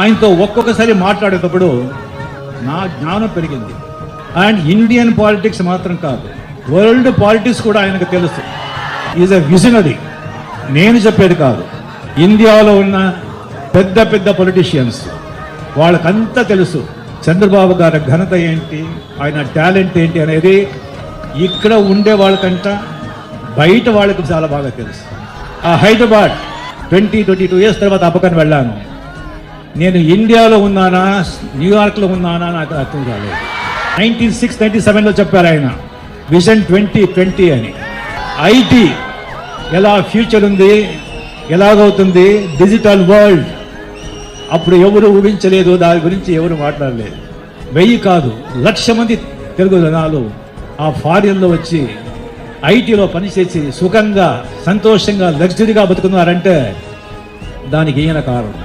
ఆయనతో ఒక్కొక్కసారి మాట్లాడేటప్పుడు నా జ్ఞానం పెరిగింది. అండ్ ఇండియన్ పాలిటిక్స్ మాత్రం కాదు, వరల్డ్ పాలిటిక్స్ కూడా ఆయనకు తెలుసు. Is a visionary. నేను చెప్పేది కాదు, ఇండియాలో ఉన్న పెద్ద పెద్ద పొలిటీషియన్స్ వాళ్ళకంతా తెలుసు చంద్రబాబు గారి ఘనత ఏంటి, ఆయన టాలెంట్ ఏంటి అనేది ఇక్కడ ఉండే వాళ్ళకంట బయట వాళ్ళకి చాలా బాగా తెలుసు. ఆ హైదరాబాద్ 22 ఇయర్స్ తర్వాత అప్పకని వెళ్ళాను. నేను ఇండియాలో ఉన్నానా న్యూయార్క్లో ఉన్నానా నాకు అర్థం కాలేదు. 96-97లో చెప్పారు ఆయన విజన్ 2020 అని. ఐటీ ఎలా ఫ్యూచర్ ఉంది, ఎలాగవుతుంది, డిజిటల్ వరల్డ్ అప్పుడు ఎవరు ఊహించలేదు, దాని గురించి ఎవరు మాట్లాడలేదు. 1000 కాదు 1,00,000 మంది తెలుగు జనాలు ఆ ఫారిన్లో వచ్చి ఐటీలో పనిచేసి సుఖంగా సంతోషంగా లగ్జరీగా బతుకున్నారంటే దానికి ఈయన కారణం.